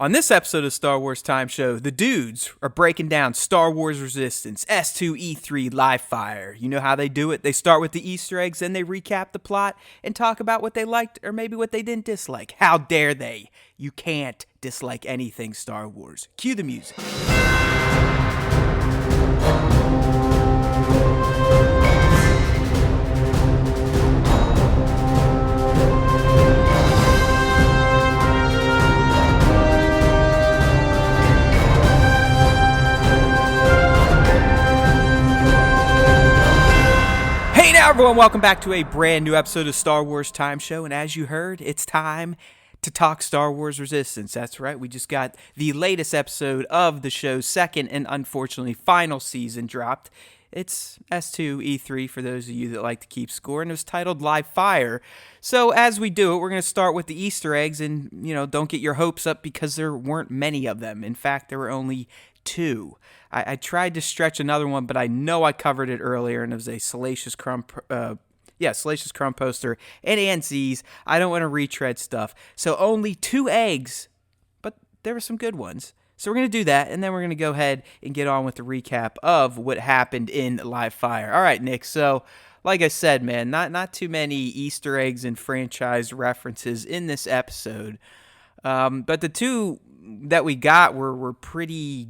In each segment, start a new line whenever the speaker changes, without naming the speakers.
On this episode of Star Wars Time Show, the dudes are breaking down Star Wars Resistance, S2E3 live fire. You know how they do it? They start with the Easter eggs, then they recap the plot and talk about what they liked or maybe what they didn't dislike. How dare they? You can't dislike anything Star Wars. Cue the music. Hey now everyone, welcome back to a brand new episode of Star Wars Time Show, and as you heard, it's time to talk Star Wars Resistance. That's right, we just got the latest episode of the show's second and unfortunately final season dropped. It's S2E3 for those of you that like to keep score, and it was titled Live Fire. So as we do it, we're going to start with the Easter eggs, and don't get your hopes up because there weren't many of them. In fact, there were only two. I tried to stretch another one, but I know I covered it earlier, and it was a Salacious Crumb poster and ANZs. I don't want to retread stuff. So only two eggs, but there were some good ones. So we're going to do that, and then we're going to go ahead and get on with the recap of what happened in Live Fire. All right, Nick, so like I said, man, not too many Easter eggs and franchise references in this episode. But the two that we got were pretty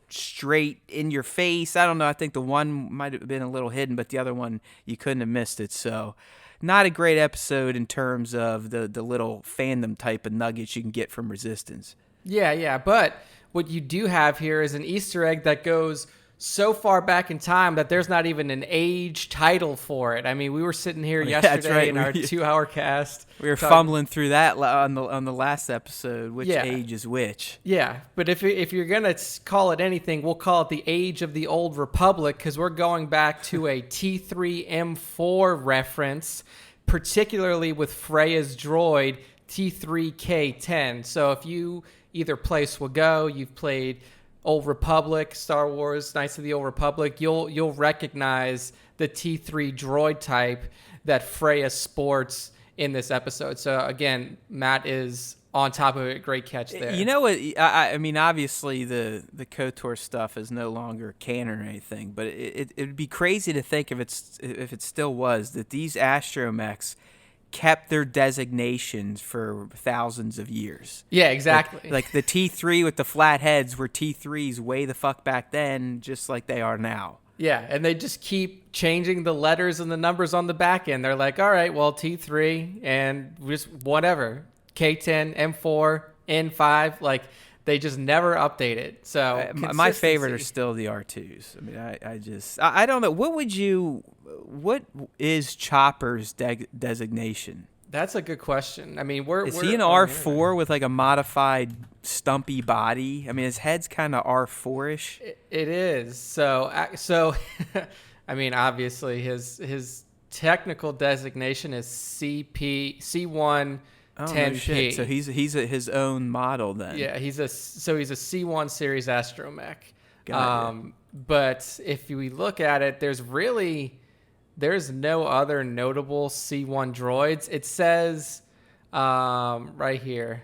straight in your face. I don't know. I think the one might have been a little hidden, but the other one, you couldn't have missed it. So not a great episode in terms of the little fandom type of nuggets you can get from Resistance.
Yeah. But what you do have here is an Easter egg that goes so far back in time that there's not even an age title for it. I mean, we were sitting here yesterday in our 2-hour cast.
We were fumbling through that on the last episode, which age is which.
Yeah, but if you're going to call it anything, we'll call it the Age of the Old Republic, because we're going back to a T3M4 reference, particularly with Freya's droid, T3K10. So if you either play SWTS, you've played Old Republic, Star Wars, Knights of the Old Republic, you'll recognize the T3 droid type that Freya sports in this episode. So again, Matt is on top of it. Great catch there.
You know what? I mean, obviously the KOTOR stuff is no longer canon or anything, but it'd be crazy to think if it still was, that these astromechs kept their designations for thousands of years.
Yeah, exactly.
Like the T3 with the flat heads were T3s way the fuck back then, just like they are now.
Yeah, and they just keep changing the letters and the numbers on the back end. They're like, all right, well, T3 and just whatever, K10, M4, N5, like they just never update it. So
my favorite are still the R2s. I mean, I don't know. What is Chopper's designation?
That's a good question. I mean,
is he an R4 with like a modified stumpy body? I mean, his head's kind of R4-ish.
It is. So I mean, obviously his technical designation is C1 10P.
No shit. So he's his own model then.
Yeah, he's a C1 series astromech.
Got it.
But if we look at it, there's no other notable C1 droids. It says right here.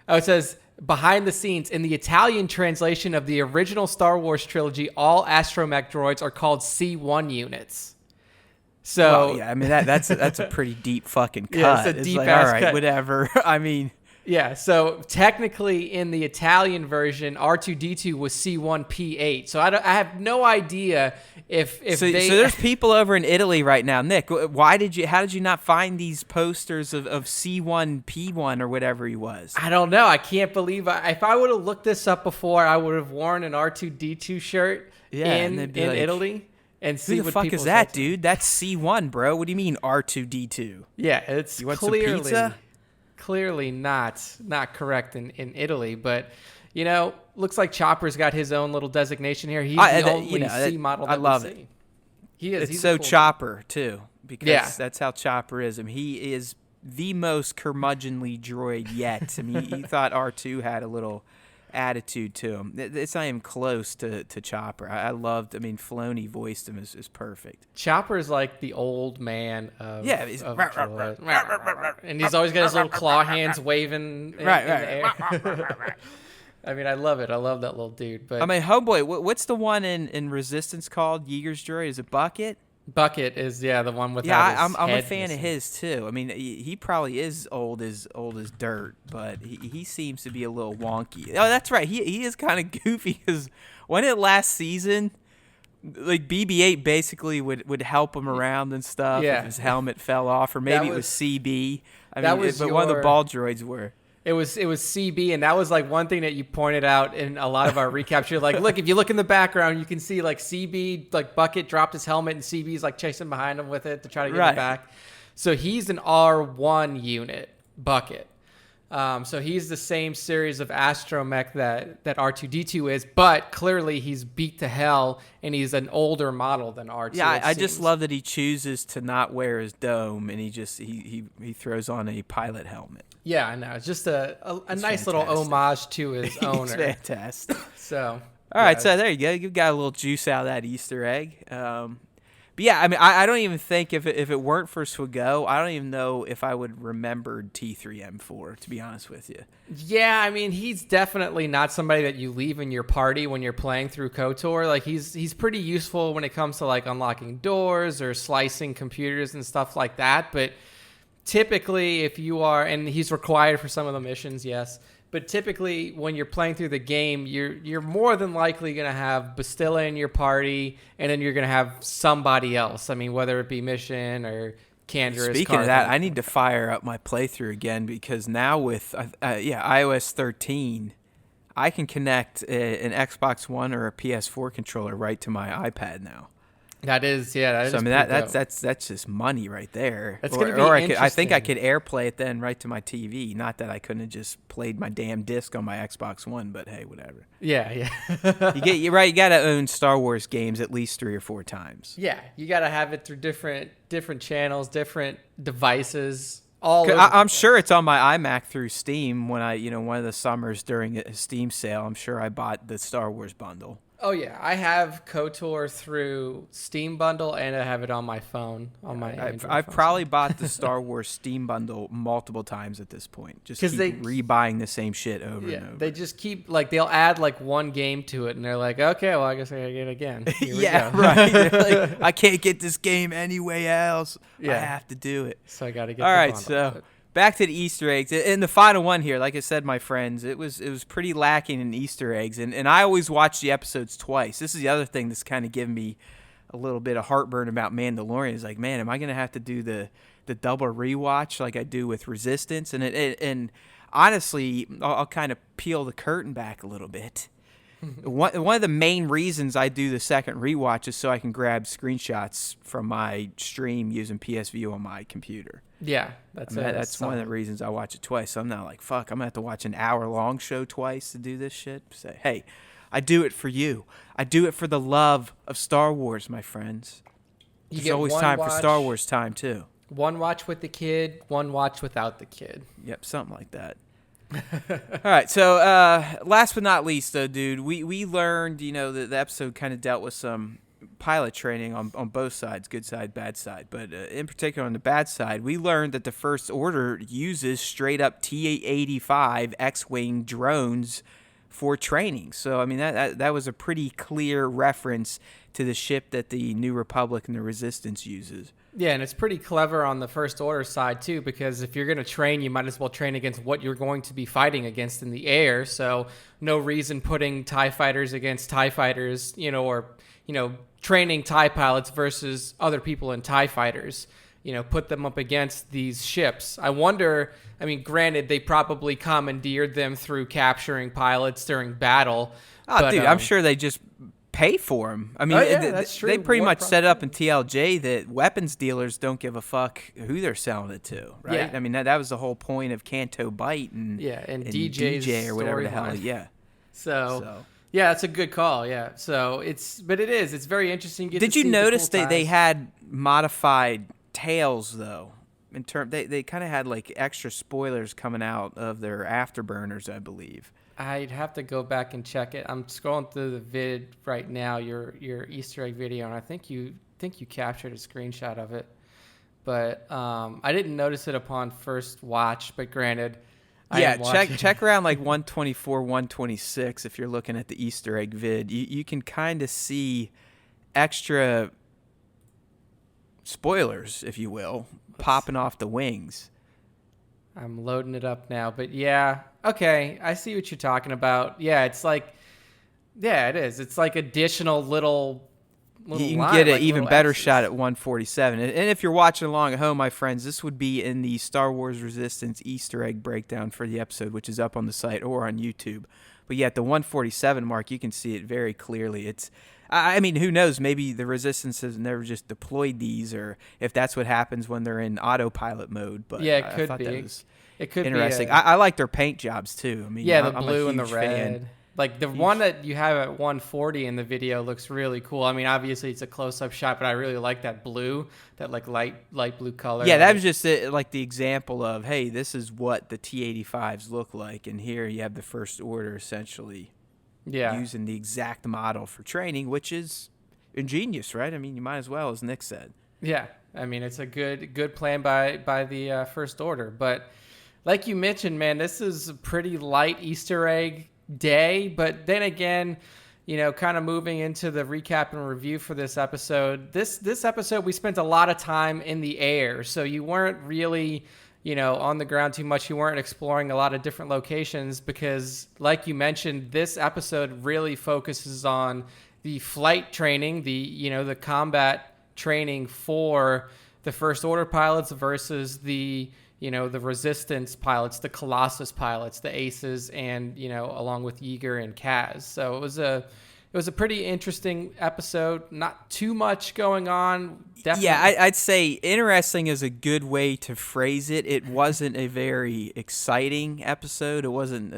Oh, it says behind the scenes in the Italian translation of the original Star Wars trilogy, all astromech droids are called C1 units. So
well, yeah, I mean that's a pretty deep fucking cut.
Yeah, it's a deep
ass
all right,
cut. Whatever. I mean,
yeah. So technically, in the Italian version, R2D2 was C1P8. So I have no idea if
so there's people over in Italy right now. Nick, how did you not find these posters of C1P1 or whatever he was?
I don't know. I can't believe if I would have looked this up before, I would have worn an R2D2 shirt in Italy. And see
who the fuck is that, dude? That's C1, bro. What do you mean R2D2?
Yeah, it's
you want some pizza?
Clearly not correct in Italy, but looks like Chopper's got his own little designation here. He's the only C model that
I love
we see.
it.
He is.
It's so cool Chopper too, because that's how Chopper is. I mean, he is the most curmudgeonly droid yet. I mean, you thought R2 had a little attitude to him. It's not even close to Chopper. I loved. I mean, Filoni voiced him is perfect.
Chopper's like the old man of
He's
and he's always got his little claw hands waving in the air. I mean, I love it. I love that little dude. But
I mean, homeboy, what's the one in Resistance called? Yeager's droid? Is it Bucket?
Bucket is the one with
I'm a fan of his too. I mean, he probably is old as dirt, but he seems to be a little wonky. Oh, that's right. He is kind of goofy because when it last season, like BB-8 basically would help him around and stuff.
Yeah.
If his helmet fell off, or maybe it was CB. One of the ball droids were.
It was CB, and that was like one thing that you pointed out in a lot of our recaps. You're like, look, if you look in the background, you can see like CB, like Bucket dropped his helmet, and CB's like chasing behind him with it to try to get him back. So he's an R1 unit, Bucket. So he's the same series of astromech that R2-D2 is, but clearly he's beat to hell, and he's an older model than R2.
Yeah, I just love that he chooses to not wear his dome, and he throws on a pilot helmet.
Yeah, I know. It's just a nice little homage to his owner.
It's fantastic.
So,
all right, so there you go. You've got a little juice out of that Easter egg. But yeah, I mean, I don't even think if it weren't for Swago, I don't even know if I would remember T3M4, to be honest with you.
Yeah, I mean, he's definitely not somebody that you leave in your party when you're playing through KOTOR. Like, he's pretty useful when it comes to, like, unlocking doors or slicing computers and stuff like that. But typically, if you are, and he's required for some of the missions, yes. But typically, when you're playing through the game, you're more than likely going to have Bastilla in your party, and then you're going to have somebody else. I mean, whether it be Mission or Canderous.
Speaking of that, I need to fire up my playthrough again because now with iOS 13, I can connect an Xbox One or a PS4 controller right to my iPad now.
That is, yeah.
So I mean that's just money right there.
That's gonna be
interesting. I think I could AirPlay it then right to my TV. Not that I couldn't have just played my damn disc on my Xbox One, but hey, whatever.
Yeah.
You're right. You got to own Star Wars games at least 3 or 4 times.
Yeah, you got to have it through different channels, different devices.
I'm sure it's on my iMac through Steam. When one of the summers during a Steam sale, I'm sure I bought the Star Wars bundle.
Oh yeah, I have KOTOR through Steam bundle, and I have it on my phone.
I've probably bought the Star Wars Steam bundle multiple times at this point. Just keep rebuying the same shit over and over.
They just keep they'll add one game to it, and they're like, okay, well I guess I gotta get it again.
Yeah, right. They're like, I can't get this game anyway else. Yeah. I have to do it.
So I gotta get.
All right, so. Back to the Easter eggs. And the final one here, like I said, my friends, it was pretty lacking in Easter eggs. And I always watch the episodes twice. This is the other thing that's kind of giving me a little bit of heartburn about Mandalorian. Is like, man, am I going to have to do the double rewatch like I do with Resistance? And honestly, I'll kind of peel the curtain back a little bit. One of the main reasons I do the second rewatch is so I can grab screenshots from my stream using PS View on my computer.
Yeah, that's
one of the reasons I watch it twice. So I'm not like, fuck, I'm going to have to watch an hour-long show twice to do this shit. Say, hey, I do it for you. I do it for the love of Star Wars, my friends. There's always time for Star Wars time, too.
One watch with the kid, one watch without the kid.
Yep, something like that. All right, so last but not least, though, dude, we learned, the episode kind of dealt with some pilot training on both sides, good side, bad side. But in particular on the bad side, we learned that the First Order uses straight-up T-85 X-Wing drones for training. So, I mean, that was a pretty clear reference to the ship that the New Republic and the Resistance uses.
Yeah, and it's pretty clever on the First Order side, too, because if you're going to train, you might as well train against what you're going to be fighting against in the air. So no reason putting TIE fighters against TIE fighters, or training TIE pilots versus other people in TIE fighters, put them up against these ships. I wonder, I mean, granted, they probably commandeered them through capturing pilots during battle.
Oh, but, dude, I'm sure they just pay for them. I mean,
that's true.
They pretty much set up in TLJ that weapons dealers don't give a fuck who they're selling it to, right?
Yeah.
I mean, that was the whole point of Canto Bite and DJ or whatever the hell. Yeah.
So yeah, that's a good call. Yeah. So it's very interesting.
Did you notice they had modified tails though? They kind of had like extra spoilers coming out of their afterburners, I believe.
I'd have to go back and check it. I'm scrolling through the vid right now, your Easter egg video, and I think you captured a screenshot of it. But I didn't notice it upon first watch. But granted, I
Yeah,
am watching.
check around like 124, 126 if you're looking at the Easter egg vid. You can kind of see extra spoilers, if you will, popping off the wings.
I'm loading it up now. But yeah, okay, I see what you're talking about. Yeah, it's like, yeah, it is. It's like additional little
You can
line,
get an
like
even
little
better
X's.
shot at 147. And if you're watching along at home, my friends, this would be in the Star Wars Resistance Easter egg breakdown for the episode, which is up on the site or on YouTube. But yeah, at the 147 mark, you can see it very clearly. I mean, who knows? Maybe the Resistance has never just deployed these, or if that's what happens when they're in autopilot mode. But
Yeah, it
I
could
thought
be.
that was
It could
interesting.
be.
I like their paint jobs too. I mean,
Yeah, the
I'm a
blue and the
huge fan.
red. Like the one that you have at 140 in the video looks really cool. I mean, obviously it's a close-up shot, but I really like that blue, that like light blue color.
Yeah, that was just like the example of, hey, this is what the T-85s look like, and here you have the First Order essentially using the exact model for training, which is ingenious, right? I mean, you might as well, as Nick said.
Yeah, I mean, it's a good plan by the First Order. But like you mentioned, man, this is a pretty light Easter egg day. But then again, you know, kind of moving into the recap and review for this episode. This episode, we spent a lot of time in the air, so you weren't really, you know, on the ground too much. You weren't exploring a lot of different locations because, like you mentioned, this episode really focuses on the flight training, the combat training for the First Order pilots versus the Resistance pilots, the Colossus pilots, the Aces, and, you know, along with Yeager and Kaz. So it was a pretty interesting episode. Not too much going on. Definitely.
Yeah, I'd say interesting is a good way to phrase it. It wasn't a very exciting episode. There wasn't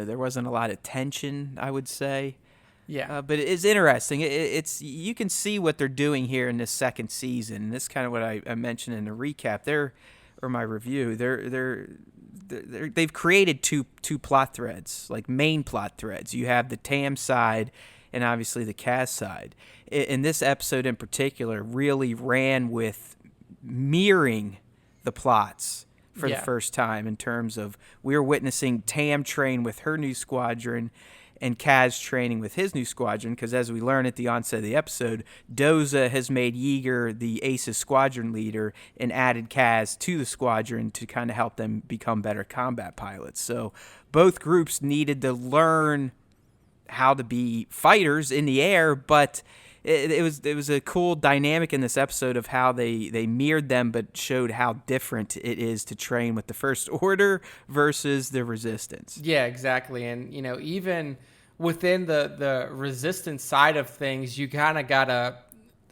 a lot of tension, I would say.
Yeah,
but it is interesting. It's you can see what they're doing here in this second season. This is kind of what I mentioned in the recap. My review. They've created two plot threads, like main plot threads. You have the Tam side and obviously the Kaz side. In this episode in particular, really ran with mirroring the plots for the first time in terms of we're witnessing Tam train with her new squadron and Kaz training with his new squadron, because as we learn at the onset of the episode, Doza has made Yeager the Aces squadron leader and added Kaz to the squadron to kind of help them become better combat pilots. So both groups needed to learn how to be fighters in the air, but it was a cool dynamic in this episode of how they mirrored them but showed how different it is to train with the First Order versus the Resistance.
Yeah, exactly. And, you know, even within the Resistance side of things, you kind of got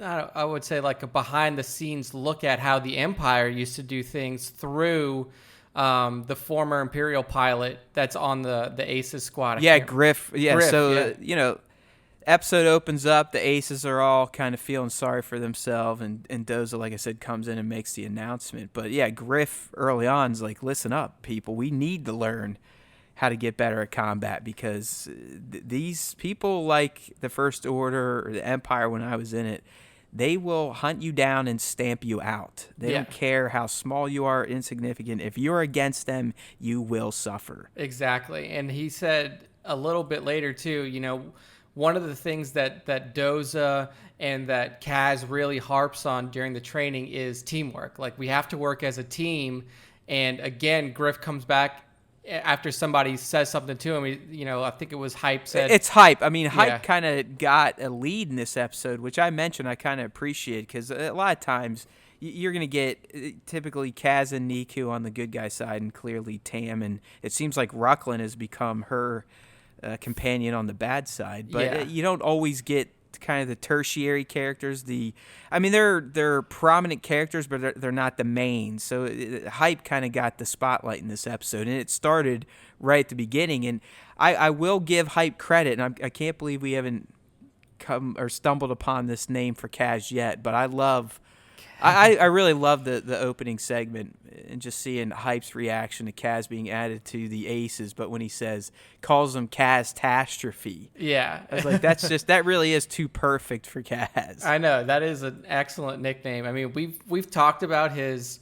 I would say like a behind the scenes look at how the Empire used to do things through the former Imperial pilot that's on the Aces squad.
Griff. You know, episode opens up, the Aces are all kind of feeling sorry for themselves, and Doza, like I said, comes in and makes the announcement. But yeah, Griff early on is like, listen up, people, we need to learn how to get better at combat, because these people, like the First Order or the Empire when I was in it, they will hunt you down and stamp you out. They don't care how small you are, insignificant. If you're against them, you will suffer.
Exactly. And he said a little bit later too, you know, one of the things that Doza and that Kaz really harps on during the training is teamwork. Like, we have to work as a team. And again, Griff comes back after somebody says something to him. You know, I think it was Hype said.
It's Hype. I mean, Hype kind of got a lead in this episode, which I mentioned I kind of appreciate, because a lot of times you're going to get typically Kaz and Niku on the good guy side, and clearly Tam. And it seems like Rucklin has become her companion on the bad side, but you don't always get kind of the tertiary characters. They're prominent characters, but they're not the main. So Hype kind of got the spotlight in this episode, and it started right at the beginning. And I will give Hype credit, and I can't believe we haven't come or stumbled upon this name for Kaz yet. But I really love the opening segment and just seeing Hype's reaction to Kaz being added to the aces, but when he calls them Kaz-tastrophe.
Yeah.
I was like, that really is too perfect for Kaz.
I know, that is an excellent nickname. I mean, we've talked about his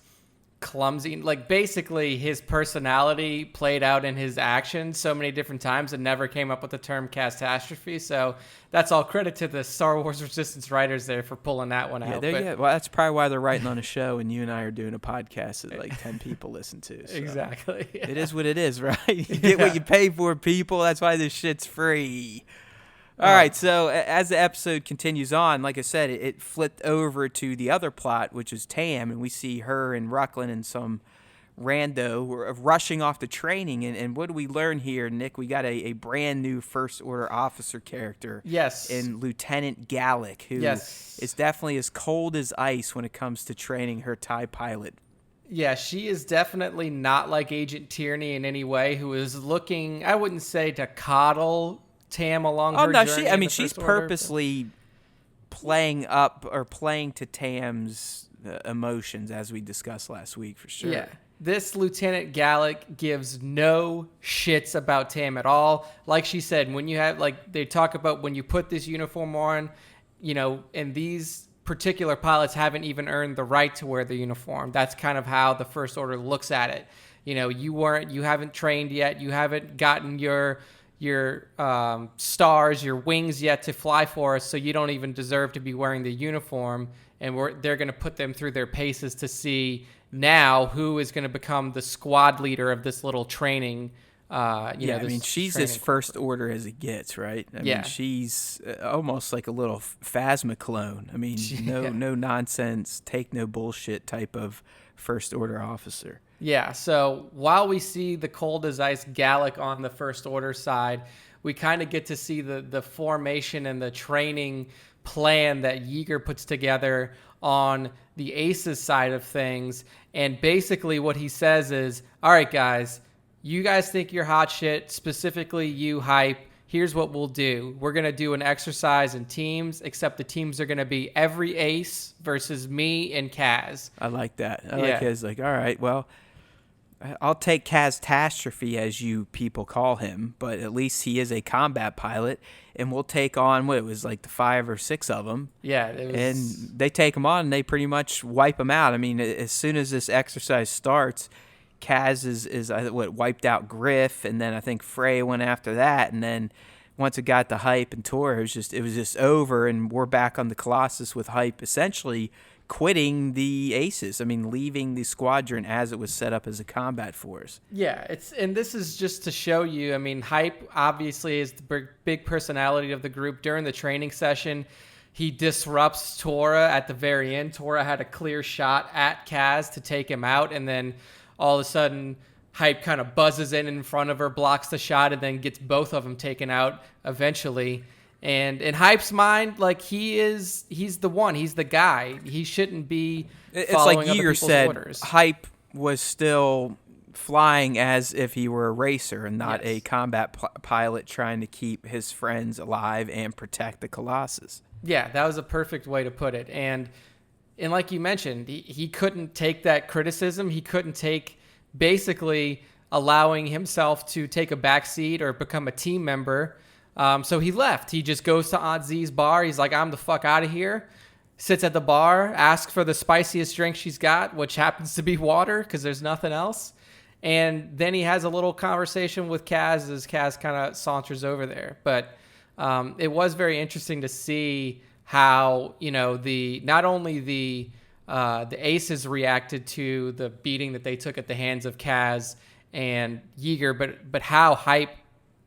clumsy, like basically his personality played out in his actions so many different times and never came up with the term catastrophe. So that's all credit to the Star Wars Resistance writers there for pulling that one out.
Well, that's probably why they're writing on a show and you and I are doing a podcast that like 10 people listen to. So.
Exactly.
It is what it is, right? You get what you pay for, people. That's why this shit's free. All right, so as the episode continues on, like I said, it flipped over to the other plot, which is Tam, and we see her and Rucklin and some rando rushing off to training. And what do we learn here, Nick? We got a brand new First Order officer character.
Yes.
In Lieutenant Gallic, who is definitely as cold as ice when it comes to training her TIE pilot.
Yeah, she is definitely not like Agent Tierney in any way, who is looking, I wouldn't say to coddle Tam along her journey.
She's purposely playing to Tam's emotions, as we discussed last week, for sure.
Yeah. This Lieutenant Gallic gives no shits about Tam at all. Like she said, when you have, like, they talk about when you put this uniform on, and these particular pilots haven't even earned the right to wear the uniform. That's kind of how the First Order looks at it. You haven't trained yet. You haven't gotten your stars, your wings yet to fly for us, so you don't even deserve to be wearing the uniform. And they're going to put them through their paces to see now who is going to become the squad leader of this little training.
She's as First Order as it gets, right? I mean, she's almost like a little Phasma clone. I mean, no nonsense, take no bullshit type of First Order officer.
Yeah, so while we see the cold as ice Gallic on the First Order side, we kind of get to see the formation and the training plan that Yeager puts together on the Aces side of things. And basically what he says is, all right, guys, you guys think you're hot shit, specifically you, Hype. Here's what we'll do. We're going to do an exercise in teams, except the teams are going to be every ace versus me and Kaz.
I like that. I like his, like, all right, well, I'll take Kaz-tastrophe, as you people call him, but at least he is a combat pilot, and we'll take on, what, it was like the 5 or 6 of them.
Yeah.
And they take him on, and they pretty much wipe him out. I mean, as soon as this exercise starts, Kaz is wiped out Griff, and then I think Frey went after that, and then once it got to Hype and Tor, it was just over, and we're back on the Colossus with Hype essentially quitting the Aces. I mean, leaving the squadron as it was set up as a combat force.
Yeah, and this is just to show you, I mean, Hype obviously is the big personality of the group. During the training session, he disrupts Tora at the very end. Tora had a clear shot at Kaz to take him out, and then all of a sudden, Hype kind of buzzes in front of her, blocks the shot, and then gets both of them taken out eventually. And in Hype's mind, like, he's the one. He's the guy. He shouldn't be following
it's like
other
Yeager said,
orders.
Hype was still flying as if he were a racer and not a combat pilot trying to keep his friends alive and protect the Colossus.
Yeah, that was a perfect way to put it. And like you mentioned, he couldn't take that criticism. He couldn't take basically allowing himself to take a backseat or become a team member. So he left. He just goes to Aunt Z's bar. He's like, I'm the fuck out of here. Sits at the bar, asks for the spiciest drink she's got, which happens to be water because there's nothing else. And then he has a little conversation with Kaz as Kaz kind of saunters over there. But it was very interesting to see how, not only the Aces reacted to the beating that they took at the hands of Kaz and Yeager, but how Hype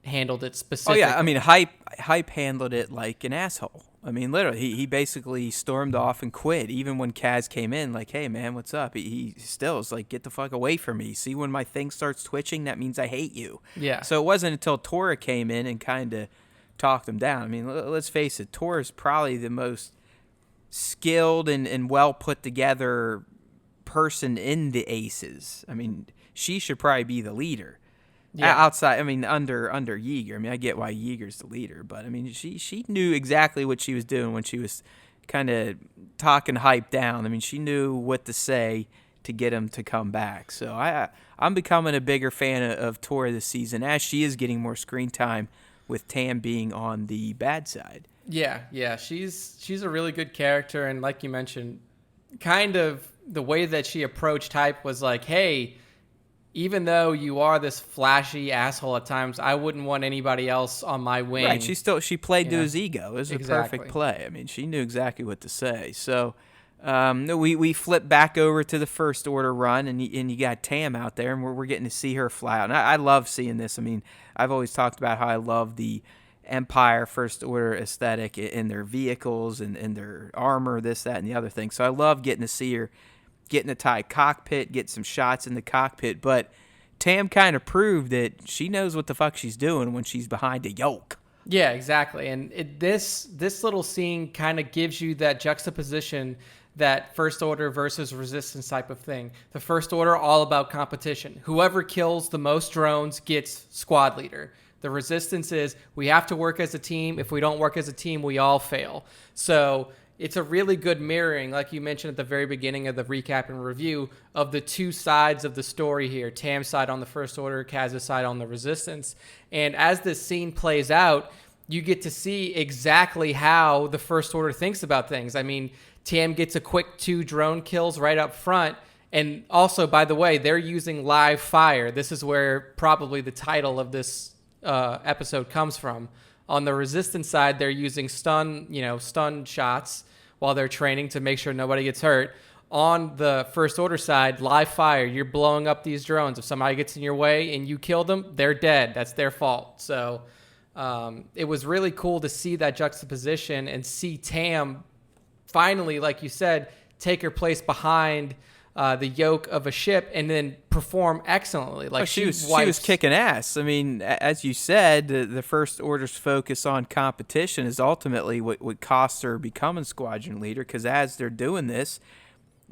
handled it specifically.
Oh yeah, I mean, Hype handled it like an asshole. I mean, literally, he basically stormed off and quit. Even when Kaz came in, like, hey man, what's up? He still is like, get the fuck away from me. See, when my thing starts twitching, that means I hate you.
Yeah.
So it wasn't until Tora came in and kind of talked him down. I mean, let's face it, Tora's probably the most skilled and well put together person in the Aces. I mean, she should probably be the leader. Yeah. Outside, I mean, under Yeager. I mean, I get why Yeager's the leader, but I mean, she knew exactly what she was doing when she was kind of talking Hype down. I mean, she knew what to say to get him to come back. So I'm becoming a bigger fan of Tora this season as she is getting more screen time with Tam being on the bad side.
Yeah, she's a really good character, and like you mentioned, kind of the way that she approached Hype was like, hey, even though you are this flashy asshole at times, I wouldn't want anybody else on my wing.
Right, she played to his ego. It was a
Exactly.
perfect play. I mean, she knew exactly what to say. So we flip back over to the First Order run, and you got Tam out there, and we're getting to see her fly out. And I love seeing this. I mean, I've always talked about how I love the Empire First Order aesthetic in their vehicles and in their armor, this, that, and the other thing. So I love getting to see her get in the TIE cockpit, get some shots in the cockpit. But Tam kind of proved that she knows what the fuck she's doing when she's behind a yoke.
Yeah, exactly. And this little scene kind of gives you that juxtaposition, that First Order versus Resistance type of thing. The First Order, all about competition. Whoever kills the most drones gets squad leader. The Resistance is, we have to work as a team. If we don't work as a team, we all fail. So it's a really good mirroring, like you mentioned at the very beginning of the recap and review, of the two sides of the story here. Tam's side on the First Order, Kaz's side on the Resistance. And as this scene plays out, you get to see exactly how the First Order thinks about things. I mean, Tam gets a quick 2 drone kills right up front. And also, by the way, they're using live fire. This is where probably the title of this episode comes from. On the Resistance side, they're using stun shots while they're training to make sure nobody gets hurt. On the First Order side, live fire. You're blowing up these drones. If somebody gets in your way and you kill them, they're dead. That's their fault. So it was really cool to see that juxtaposition and see Tam finally, like you said, take her place behind the yoke of a ship and then perform excellently. Like
she was kicking ass. I mean, as you said, the First Order's focus on competition is ultimately what cost her becoming squadron leader, because as they're doing this,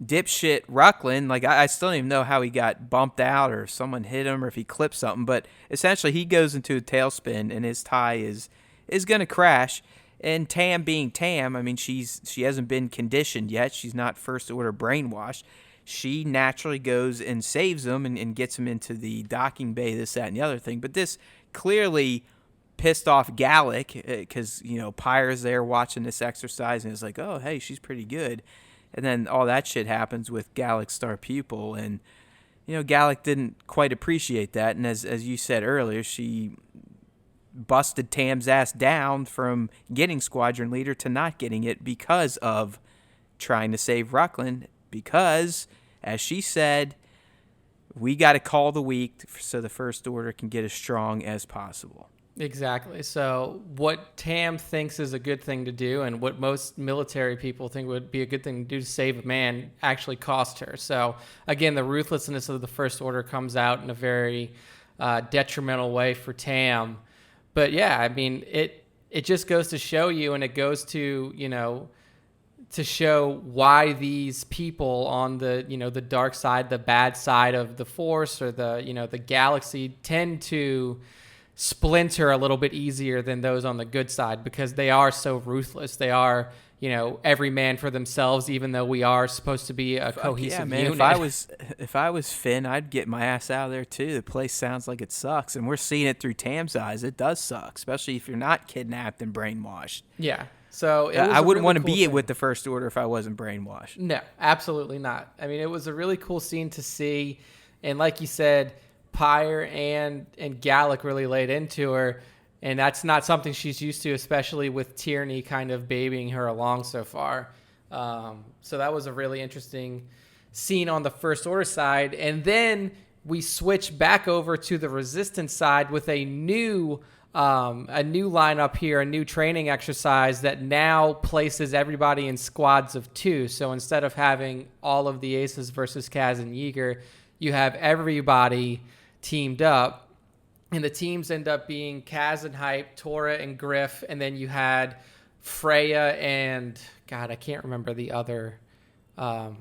dipshit Rucklin, like I still don't even know how he got bumped out or someone hit him or if he clipped something, but essentially he goes into a tailspin and his TIE is going to crash. And Tam being Tam, I mean, she hasn't been conditioned yet. She's not First Order brainwashed. She naturally goes and saves him and gets him into the docking bay, this, that, and the other thing. But this clearly pissed off Gallic because, Pyre's there watching this exercise and is like, oh, hey, she's pretty good. And then all that shit happens with Gallic's star pupil. And, Gallic didn't quite appreciate that. And as you said earlier, she busted Tam's ass down from getting squadron leader to not getting it because of trying to save Rucklin, because, as she said, we got to call the weak so the First Order can get as strong as possible.
Exactly. So what Tam thinks is a good thing to do and what most military people think would be a good thing to do to save a man actually cost her. So, again, the ruthlessness of the First Order comes out in a very detrimental way for Tam. But, yeah, I mean, it just goes to show you, and it goes to, to show why these people on the, the dark side, the bad side of the Force or the galaxy tend to splinter a little bit easier than those on the good side, because they are so ruthless. They are, every man for themselves, even though we are supposed to be a cohesive unit.
If I was Finn, I'd get my ass out of there too. The place sounds like it sucks, and we're seeing it through Tam's eyes. It does suck, especially if you're not kidnapped and brainwashed.
Yeah. So
I wouldn't want to be with the First Order if I wasn't brainwashed.
No, absolutely not. I mean, it was a really cool scene to see, and like you said, Pyre and Gallic really laid into her, and that's not something she's used to, especially with Tierney kind of babying her along so far. So that was a really interesting scene on the First Order side, and then we switch back over to the Resistance side with a new lineup here, a new training exercise that now places everybody in squads of 2. So instead of having all of the aces versus Kaz and Yeager, you have everybody teamed up, and the teams end up being Kaz and Hype, Tora and Griff, and then you had Freya and God, I can't remember the other. I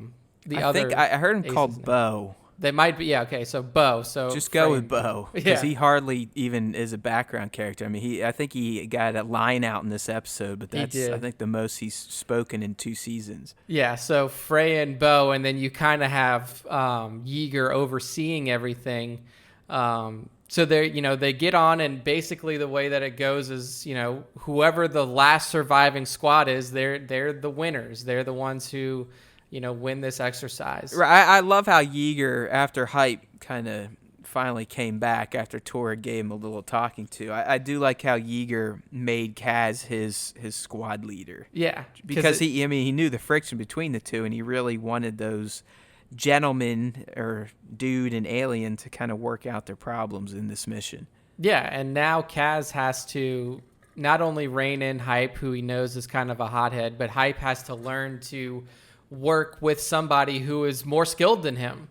heard him called
name.
Bo.
They might be, yeah. Okay, so Bo. So
just go with Bo because
Yeah.
he hardly even is a background character. I mean, I think he got a line out in this episode, but that's
did.
I think the most he's spoken in 2 seasons.
Yeah, so Freya and Bo, and then you kind of have Yeager overseeing everything. So they get on, and basically the way that it goes is, whoever the last surviving squad is, they're the winners. They're the ones who, win this exercise.
Right. I love how Yeager, after Hype kind of finally came back after Tora gave him a little talking to, I do like how Yeager made Kaz his squad leader.
Yeah.
Because he knew the friction between the two, and he really wanted those gentlemen or dude and alien to kind of work out their problems in this mission.
Yeah, and now Kaz has to not only rein in Hype, who he knows is kind of a hothead, but Hype has to learn to work with somebody who is more skilled than him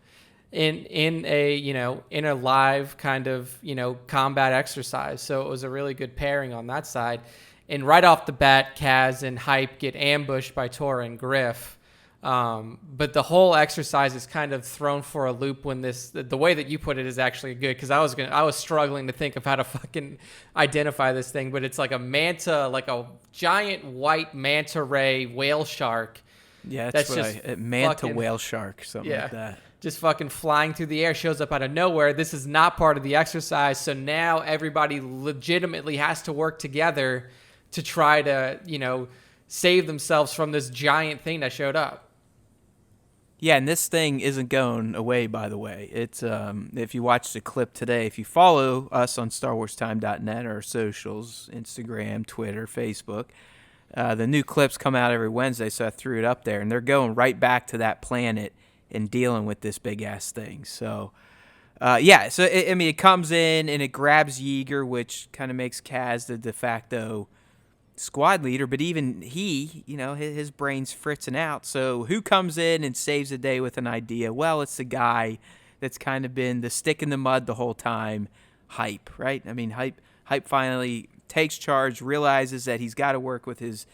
in a live kind of combat exercise. So it was a really good pairing on that side. And right off the bat, Kaz and Hype get ambushed by Tora and Griff. But the whole exercise is kind of thrown for a loop when the way that you put it is actually good, because I was struggling to think of how to fucking identify this thing, but it's like a manta, like a giant white manta ray whale shark.
Yeah,
that's
what
just
manta
fucking,
whale shark, something like that.
Just fucking flying through the air, shows up out of nowhere. This is not part of the exercise, so now everybody legitimately has to work together to try to, save themselves from this giant thing that showed up.
Yeah, and this thing isn't going away, by the way. It's if you watch the clip today, if you follow us on StarWarsTime.net, our socials, Instagram, Twitter, Facebook, the new clips come out every Wednesday, so I threw it up there, and they're going right back to that planet and dealing with this big-ass thing. So, it comes in, and it grabs Yeager, which kind of makes Kaz the de facto squad leader, but even he, his brain's fritzing out. So who comes in and saves the day with an idea? Well, it's the guy that's kind of been the stick in the mud the whole time, Hype, right? I mean, Hype finally takes charge, realizes that he's got to work with his,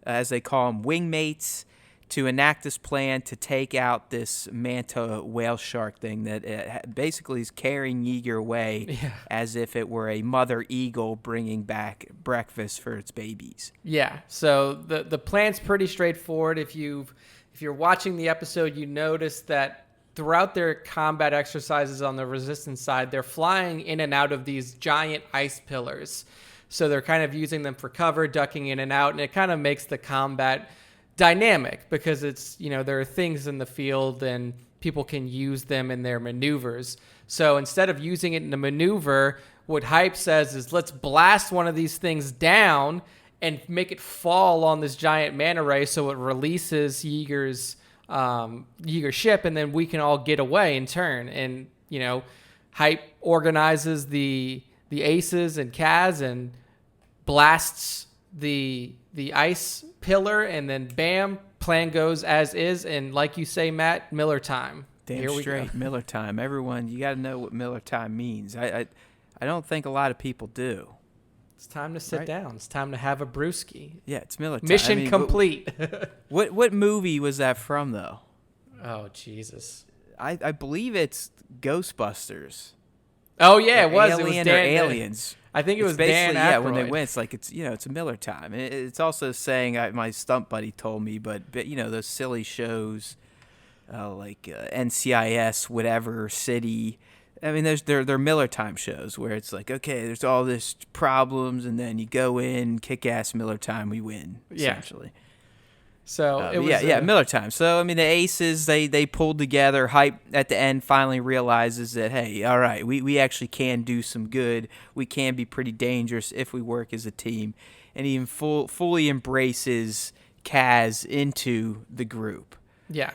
as they call them, wingmates, to enact this plan to take out this manta whale shark thing that basically is carrying Yeager away as if it were a mother eagle bringing back breakfast for its babies.
Yeah, so the plan's pretty straightforward. If you're watching the episode, you notice that throughout their combat exercises on the Resistance side, they're flying in and out of these giant ice pillars. So they're kind of using them for cover, ducking in and out, and it kind of makes the combat dynamic because it's, there are things in the field and people can use them in their maneuvers. So instead of using it in a maneuver, what Hype says is, let's blast one of these things down and make it fall on this giant manta ray so it releases Yeager's ship, and then we can all get away in turn. And, Hype organizes the aces and Kaz and blasts the ice pillar, and then bam, plan goes as is. And like you say, Matt, Miller time.
Damn straight, Miller time. Everyone, you got to know what Miller time means. I don't think a lot of people do.
It's time to sit down. It's time to have a brewski.
Yeah, it's Miller time.
Mission complete.
What movie was that from, though?
Oh, Jesus.
I believe it's Ghostbusters.
Oh, yeah, it was.
Alien
it was Dan,
or Aliens.
I think it was
basically,
Dan
yeah,
Aykroyd.
when they win, it's like it's a Miller time. It's also saying, my stunt buddy told me, but those silly shows like NCIS, whatever city. I mean, they're Miller time shows where it's like, okay, there's all this problems, and then you go in, kick ass Miller time, we win essentially.
So it was
Miller time. So I mean, the aces they pulled together. Hype at the end finally realizes that, hey, all right, we actually can do some good. We can be pretty dangerous if we work as a team, and he even fully embraces Kaz into the group.
Yeah.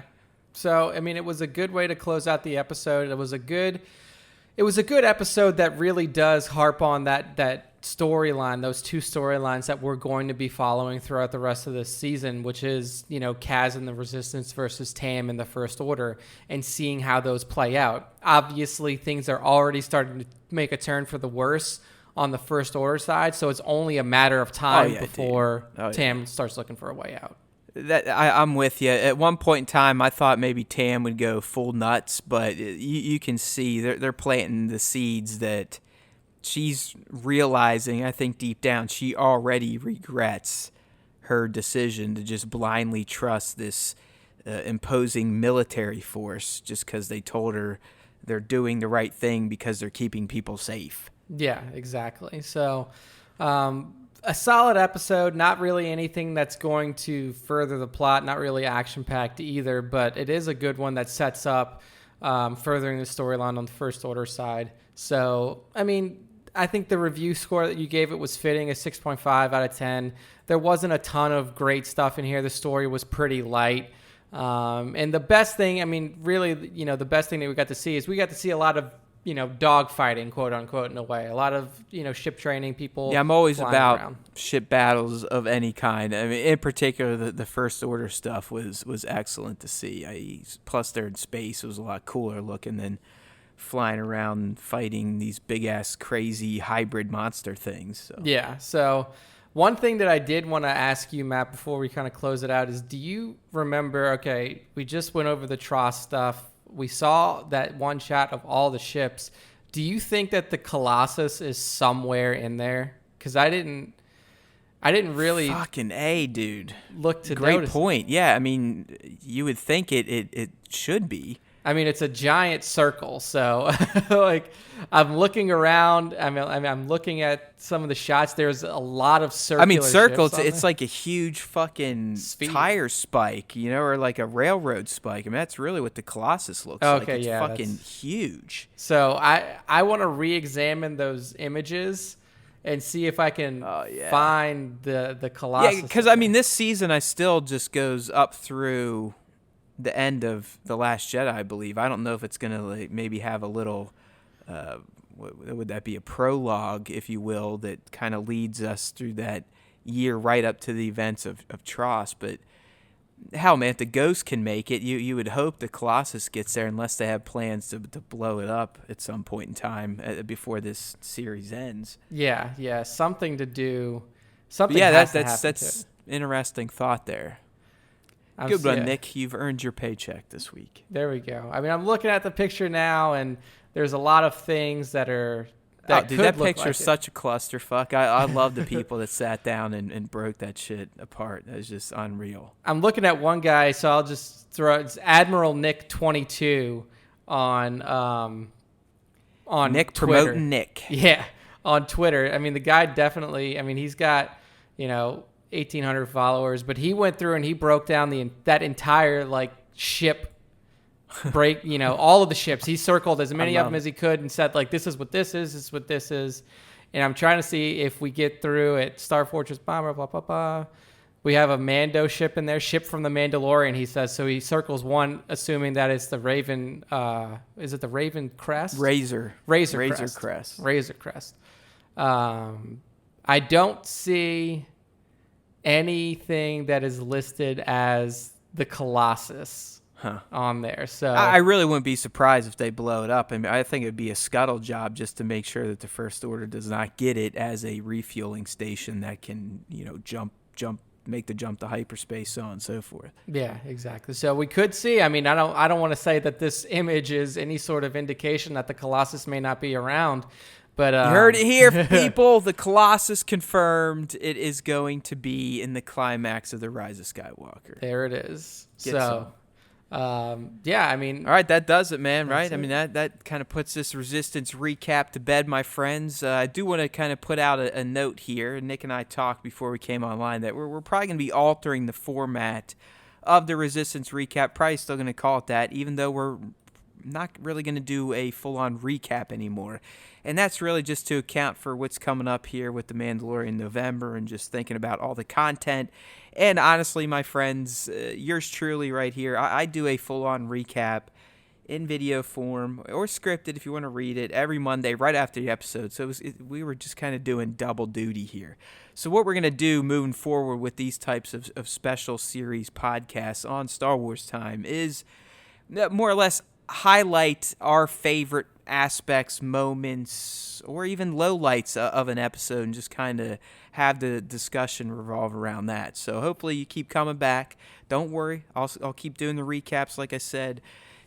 So I mean, it was a good way to close out the episode. It was a good episode that really does harp on that storyline, those two storylines that we're going to be following throughout the rest of this season, which is, Kaz and the Resistance versus Tam in the First Order, and seeing how those play out. Obviously, things are already starting to make a turn for the worse on the First Order side, so it's only a matter of time before Tam starts looking for a way out.
I'm with you. At one point in time, I thought maybe Tam would go full nuts, but you can see they're planting the seeds that she's realizing. I think deep down, she already regrets her decision to just blindly trust this imposing military force just because they told her they're doing the right thing because they're keeping people safe.
Yeah, exactly. So, a solid episode, not really anything that's going to further the plot, not really action-packed either, but it is a good one that sets up furthering the storyline on the First Order side. So, I mean, I think the review score that you gave it was fitting, a 6.5 out of 10. There wasn't a ton of great stuff in here. The story was pretty light. And the best thing, I mean, really, the best thing that we got to see is we got to see a lot of, dog fighting, quote unquote, in a way. A lot of, ship training people.
Yeah, I'm always about
around.
Ship battles of any kind. I mean, in particular, the First Order stuff was excellent to see. Plus, they're in space. It was a lot cooler looking than flying around fighting these big-ass, crazy hybrid monster things. So.
Yeah, so one thing that I did want to ask you, Matt, before we kind of close it out is, do you remember, okay, we just went over the Tross stuff. We saw that one shot of all the ships. Do you think that the Colossus is somewhere in there? Because I didn't really
fucking A, dude.
Look to
Great
notice.
point. Yeah, I mean, you would think it should be.
I mean, it's a giant circle, so like I'm looking around. I'm looking at some of the shots. There's a lot of circular.
I mean, circle.
Ships on
It's
there.
like a huge fucking
Sphere.
tire spike, or like a railroad spike. I mean, that's really what the Colossus looks like.
Okay,
It's
yeah,
fucking huge.
So I want to re-examine those images and see if I can find the Colossus.
Yeah, because I mean, this season I still just goes up through the end of The Last Jedi, I believe. I don't know if it's gonna maybe have a little would that be a prologue, if you will, that kind of leads us through that year right up to the events of Tross. But hell, man, if the Ghost can make it, you would hope the Colossus gets there, unless they have plans to blow it up at some point in time before this series ends.
Yeah, something to do. Something.
But yeah,
has to
that's
happen to it.
interesting thought there.
I'm
Good one,
yeah.
Nick. You've earned your paycheck this week.
There we go. I mean, I'm looking at the picture now, and there's a lot of things that are
Dude,
could
that
look
picture's
like it.
such a clusterfuck. I love the people that sat down and broke that shit apart. That was just unreal.
I'm looking at one guy, so I'll just throw it's Admiral Nick 22 on
Nick
Twitter.
promoting Nick.
Yeah, on Twitter. I mean, the guy definitely. I mean, he's got 1,800 followers, but he went through and he broke down that entire ship break. All of the ships. He circled as many of them as he could and said this is what this is. This is what this is. And I'm trying to see if we get through it. Star Fortress bomber. Blah blah blah. We have a Mando ship in there, ship from the Mandalorian. He says so. He circles one, assuming that it's the Raven. Is it the Raven Crest?
Razor Crest.
Razor Crest. I don't see anything that is listed as the Colossus on there. So
I really wouldn't be surprised if they blow it up. I mean, I think it would be a scuttle job just to make sure that the First Order does not get it as a refueling station that can, make the jump to hyperspace, so on and so forth.
Yeah, exactly. So we could see. I mean, I don't want to say that this image is any sort of indication that the Colossus may not be around. But
you heard it here, people. The Colossus confirmed. It is going to be in the climax of The Rise of Skywalker.
There it is.
Get some.
Yeah, I mean.
All right, that does it, man, right?
It.
I mean, that kind of puts this Resistance recap to bed, my friends. I do want to kind of put out a note here. Nick and I talked before we came online that we're probably going to be altering the format of the Resistance recap. Probably still going to call it that, even though we're not really going to do a full-on recap anymore. And that's really just to account for what's coming up here with The Mandalorian in November and just thinking about all the content. And honestly, my friends, yours truly right here, I do a full-on recap in video form or scripted if you want to read it every Monday right after the episode. So we were just kind of doing double duty here. So what we're going to do moving forward with these types of special series podcasts on Star Wars Time is more or less highlight our favorite aspects, moments, or even lowlights of an episode and just kind of have the discussion revolve around that. So hopefully you keep coming back. Don't worry, I'll keep doing the recaps, like I said,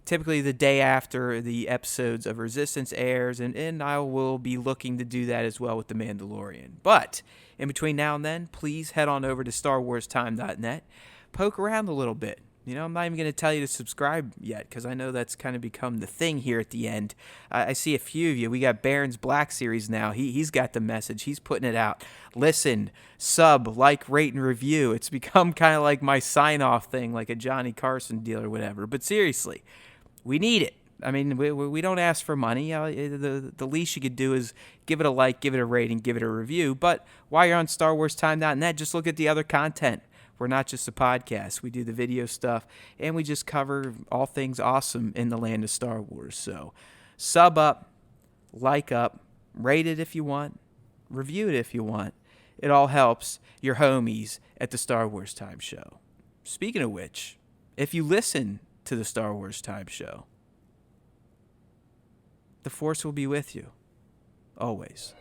typically the day after the episodes of Resistance airs, and I will be looking to do that as well with The Mandalorian. But in between now and then, please head on over to StarWarsTime.net, poke around a little bit. I'm not even going to tell you to subscribe yet because I know that's kind of become the thing here at the end. I see a few of you. We got Baron's Black Series now. He's got the message. He's putting it out. Listen, sub, like, rate, and review. It's become kind of like my sign-off thing, like a Johnny Carson deal or whatever. But seriously, we need it. I mean, we don't ask for money. The least you could do is give it a like, give it a rating, give it a review. But while you're on StarWarsTime.net, just look at the other content. We're not just a podcast. We do the video stuff, and we just cover all things awesome in the land of Star Wars. So sub up, like up, rate it if you want, review it if you want. It all helps your homies at the Star Wars Time Show. Speaking of which, if you listen to the Star Wars Time Show, the Force will be with you, always.